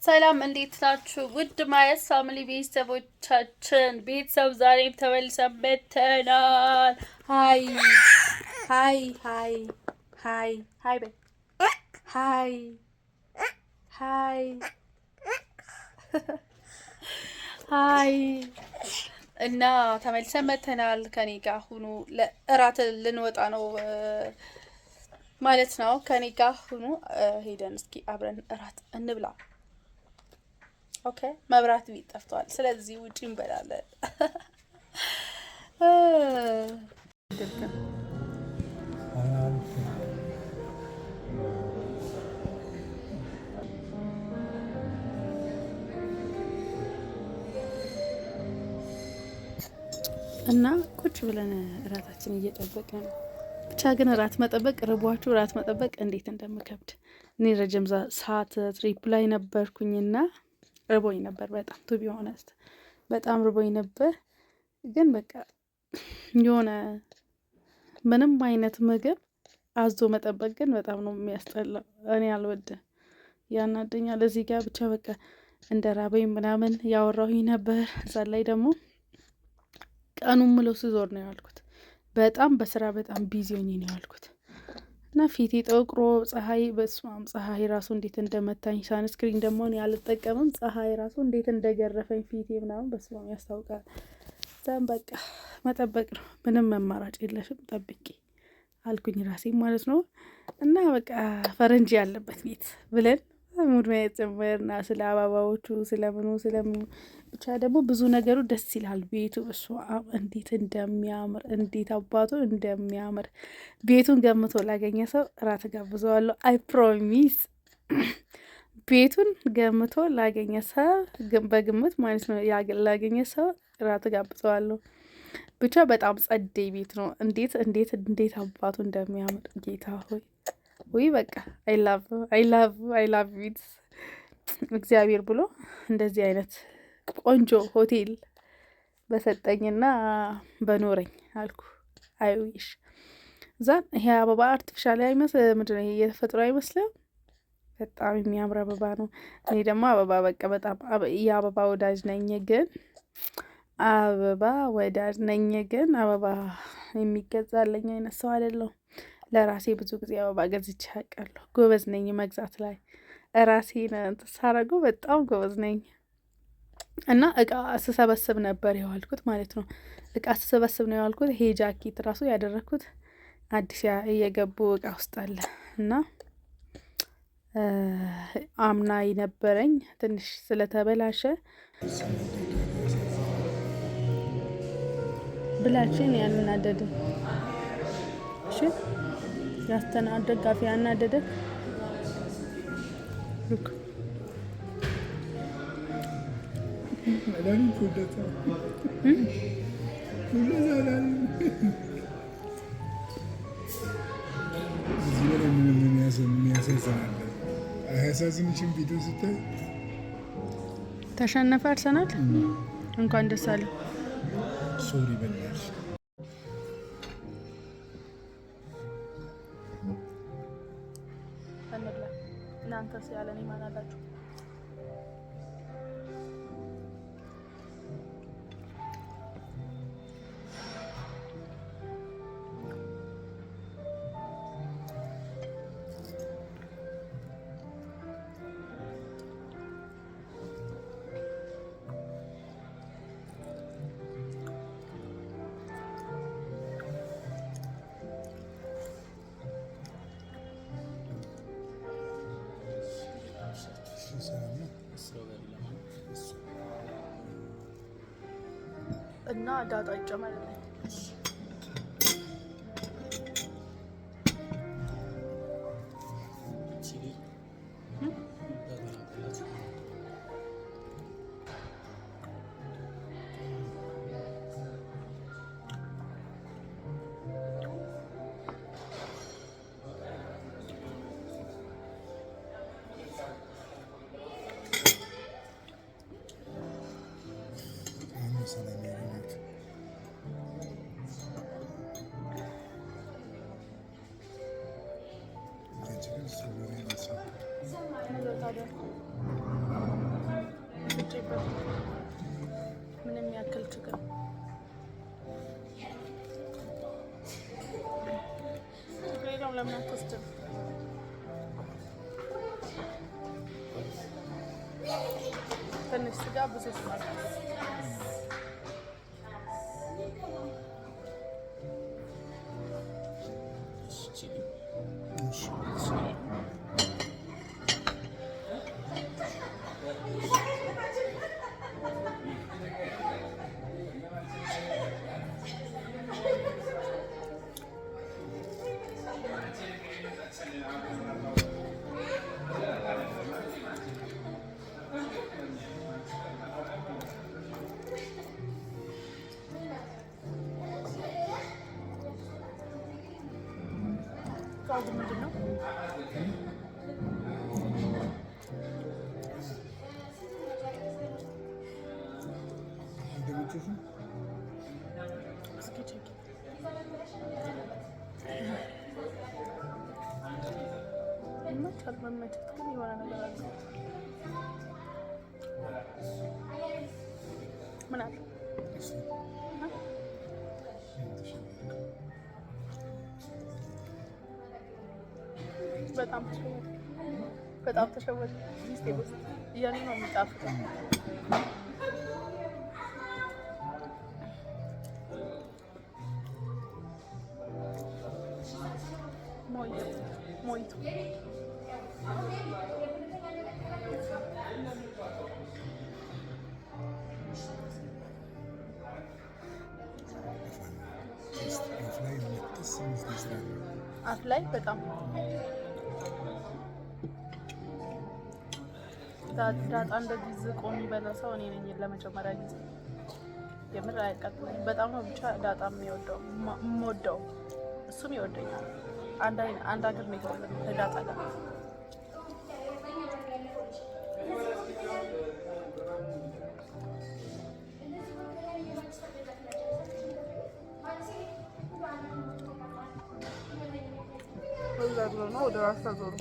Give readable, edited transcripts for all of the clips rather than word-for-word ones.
ሰላም እንዴት ናችሁ? ውድ ማየት ፋሚሊ ቤተሰቦቻችን ዛሬ ተመልሰን መጥተናል። ሃይ ሃይ ሃይ ሃይ ሃይ በይ ሃይ ሃይ ሃይ እና ተመልሰን መጥተናል። ከኔ ጋር ሁኑ። ለእራት ልንወጣ ነው ማለት ነው። ከኔ ጋር ሁኑ። ሄደን እስኪ አብረን እራት እንብላ። ኦኬ መብራት ቤት ጠፍቷል። ስለዚህ ውጪ እንበላለን። እና ቁጭ ብለን እራታችን እየጠበቅን ነው። ብቻ ግን እራት መጠበቅ ርቧችሁ እራት መጠበቅ እንዴት እንደምከብድ እኔ ረጅም ሰዓት ትሪፕ ላይ ነበርኩኝና ርቦኝ ነበር በጣም ቱ ቢ ሆነስት በጣም ርቦኝ ነበር። ግን በቃ የሆነ ምንም አይነት ምግብ አዞ መጠበቅ ግን በጣም ነው የሚያስጠላው። እኔ አልወድም፣ ያናደኛል። እዚህ ጋር ብቻ በቃ እንደ ራበኝ ምናምን ያወራሁኝ ነበር። እዛ ላይ ደግሞ ቀኑን ሙሉ ስዞር ነው ያልኩት። በጣም በስራ በጣም ቢዚ ሆኜ ነው ያልኩት እና ፊቴ ጠቁሮ ፀሐይ በስማም ፀሐይ ራሱ እንዴት እንደመታኝ ሳንስክሪን ደግሞ እኔ አልጠቀምም። ፀሐይ ራሱ እንዴት እንደገረፈኝ ፊቴ ምናምን በስማም ያስታውቃል። ዛም በቃ መጠበቅ ነው፣ ምንም አማራጭ የለሽም፣ ጠብቂ አልኩኝ ራሴ ማለት ነው። እና በቃ ፈረንጅ ያለበት ቤት ብለን ሙድ ማየት ጀመርና ስለ አበባዎቹ ስለምኑ ብቻ ደግሞ ብዙ ነገሩ ደስ ይላል። ቤቱ እሱ እንዴት እንደሚያምር እንዴት አባቱ እንደሚያምር ቤቱን ገምቶ ላገኘ ሰው እራት ጋብዘዋለሁ። አይ ፕሮሚስ ቤቱን ገምቶ ላገኘ ሰው በግምት ማለት ነው ላገኘ ሰው እራት ጋብዘዋለሁ። ብቻ በጣም ጸደይ ቤት ነው። እንዴት አባቱ እንደሚያምር ጌታ ሆይ ወይ በቃ አይ ላቭ ኢት። እግዚአብሔር ብሎ እንደዚህ አይነት ቆንጆ ሆቴል በሰጠኝና በኖረኝ አልኩ። አይዊሽ ዛን ይሄ አበባ አርቲፊሻል ምንድን ነው የተፈጥሮ አይመስልም? በጣም የሚያምር አበባ ነው። እኔ ደግሞ አበባ በቃ በጣም የአበባ ወዳጅ ነኝ፣ ግን አበባ የሚገዛልኝ አይነት ሰው አይደለሁም። ለራሴ ብዙ ጊዜ አበባ ገዝቼ አውቃለሁ። ጎበዝ ነኝ መግዛት ላይ፣ ራሴን ሳረገው በጣም ጎበዝ ነኝ። እና እቃ ስሰበስብ ነበር የዋልኩት ማለት ነው። እቃ ስሰበስብ ነው የዋልኩት። ይሄ ጃኬት ራሱ ያደረኩት አዲስ እየገቡ እቃ ውስጥ አለ እና አምና የነበረኝ ትንሽ ስለተበላሸ ብላችን ያናደደ እሺ ያስተናደጋፊ ያናደደ ሉክ መድኃኒት ወደታ እዚህ በላይ ምንም የሚያሳዝናል። አያሳዝንሽም? ቪዲዮ ስታይ ተሸነፈ አርሰናል። እንኳን ደስ አለ። ሶሪ በላሽ። እናንተስ ያለኔ ማን አላችሁ? እና ዳጣ ይጨመርልኝ። ምንም ያክል ችግር የለውም። ለምን አትወስድም? ትንሽ ስጋ ብዙ ስጋ ምንድን ነው? ይመቻል። መመቸት ግን የሆነ ነገር አለ። ምን አለ? በጣም ተሸወደ እያኔ ነው የሚጣፍጠው። ሞይቱ አፍ ላይ በጣም ዳጣ እንደዚህ ዝቆ የሚበላ ሰው እኔ ነኝ ለመጀመሪያ ጊዜ። የምር አያቃጥለኝ። በጣም ነው ብቻ ዳጣ የምወደው፣ እሱም ይወደኛል። አንድ ሀገር ነው የተወለድነው ከዳጣ ጋር። ወደ ራስ ዞሩ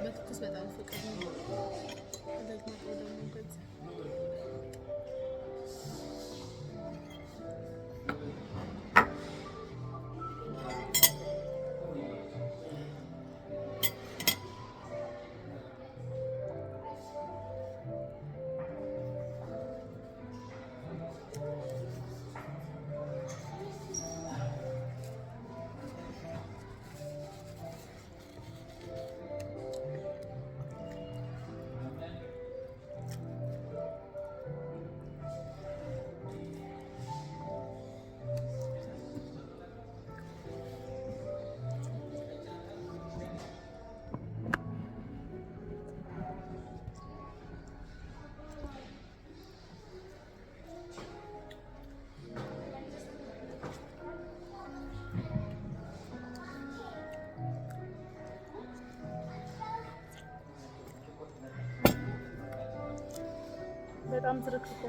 በትኩስ በጣም ፍቅር ነው። በጣም ዝርክርክ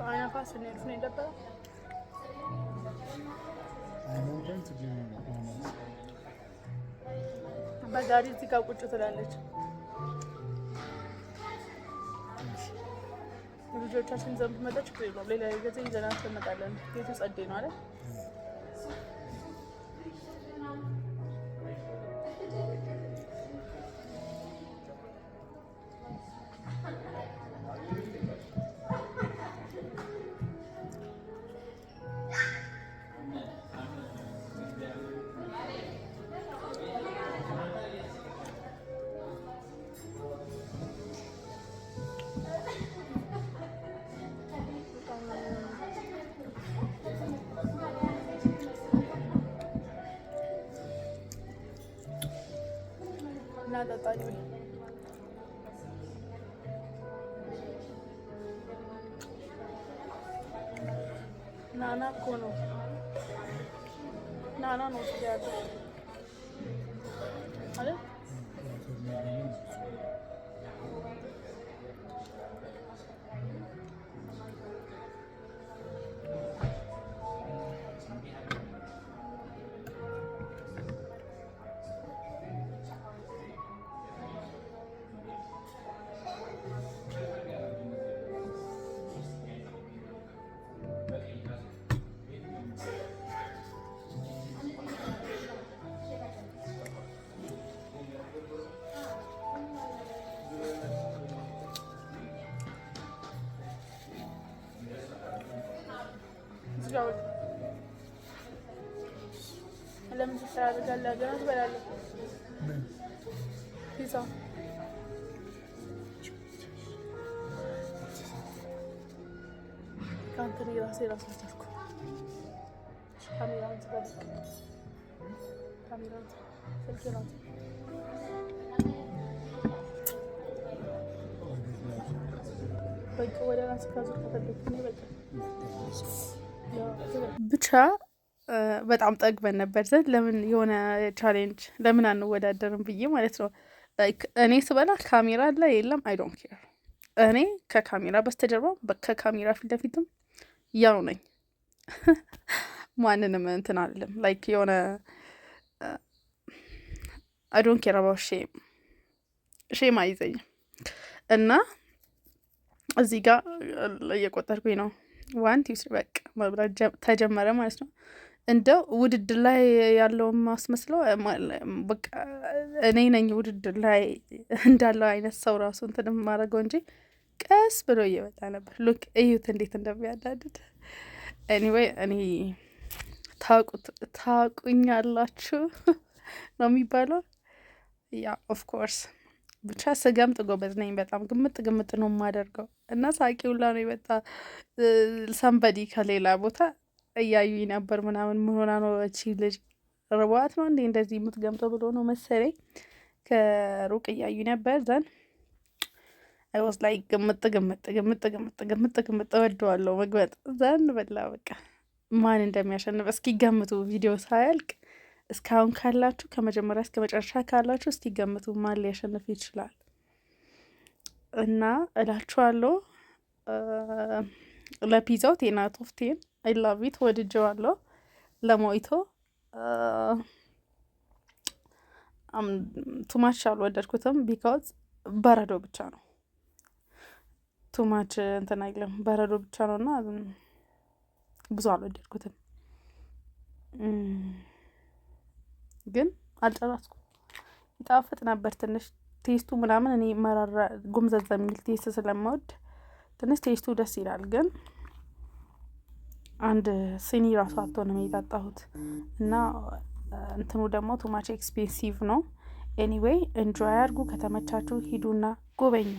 አይናፋስ ነው የነበረው። በጋሪ እዚህ ጋር ቁጭ ትላለች። ልጆቻችን ዘንድ መጣ ችግር የለውም። ሌላ ጊዜ ይዘናት እንመጣለን። ቤቱ ጸዴ ነው አይደል? ጠጣኝ ናና እኮ ነው ናና ነው ያለው አይደል? ለምን ትሰራለህ? ገና ትበላለህ። ፒዛ ከአንተ ራሴ ራሱ አልቻልኩ። ካሜራውን ትበልቅ ካሜራውን ስልክ ራሱ በቃ ወደ ራስ ካዙር ከተደኩኝ በቃ ብቻ በጣም ጠግበን ነበር። ዘንድ ለምን የሆነ ቻሌንጅ ለምን አንወዳደርም ብዬ ማለት ነው። እኔ ስበላ ካሜራ አለ የለም አይ ዶንት ኬር። እኔ ከካሜራ በስተጀርባ ከካሜራ ፊት ለፊትም ያው ነኝ። ማንንም እንትን አለም ላይክ የሆነ አይ ዶንት ኬር አባውት ሼም አይዘኝም። እና እዚህ ጋር እየቆጠርኩኝ ነው። 1 2 3 በቃ መብራት ተጀመረ ማለት ነው። እንደው ውድድር ላይ ያለውን ማስመስለው በቃ እኔ ነኝ ውድድር ላይ እንዳለው አይነት ሰው ራሱ እንትን የማደርገው እንጂ ቀስ ብሎ እየወጣ ነበር። ሉክ እዩት እንዴት እንደሚያዳድድ። ኤኒዌይ እኔ ታቁኛላችሁ ነው የሚባለው። ያ ኦፍ ኮርስ ብቻ ስገምጥ ጎበዝ ነኝ በጣም ግምጥ ነው የማደርገው። እና ሳቂ ሁላ ነው የመጣ ሰንበዲ ከሌላ ቦታ እያዩኝ ነበር ምናምን ምን ሆና ነው እቺ ልጅ ርቧት ነው እንዴ እንደዚህ የምትገምጠው ብሎ ነው መሰለኝ ከሩቅ እያዩኝ ነበር። ዘን አይ ዋዝ ላይክ ግምጥ እወደዋለሁ መግበጥ። ዘን በላ በቃ ማን እንደሚያሸንፍ እስኪ ገምቱ። ቪዲዮ ሳያልቅ እስካሁን ካላችሁ ከመጀመሪያ እስከ መጨረሻ ካላችሁ እስቲ ገምቱ ማን ሊያሸንፍ ይችላል። እና እላችኋለሁ ለፒዛው 10 out of 10 አይ ላቭ ኢት ወድጄዋለሁ። ለሞይቶ ቱማች አልወደድኩትም ቢካዝ በረዶ ብቻ ነው። ቱማች እንትን አይልም በረዶ ብቻ ነውና ብዙ አልወደድኩትም። ግን አልጨረስኩም። ይጣፍጥ ነበር ትንሽ ቴስቱ ምናምን እኔ መራራ ጎምዘዝ የሚል ቴስት ስለማወድ ትንሽ ቴስቱ ደስ ይላል። ግን አንድ ሲኒ ራሱ አጥቶንም የጠጣሁት እና እንትኑ ደግሞ ቱማች ኤክስፔንሲቭ ነው። ኤኒዌይ ኤንጆይ አድርጉ። ከተመቻችሁ ሂዱና ጎበኙ።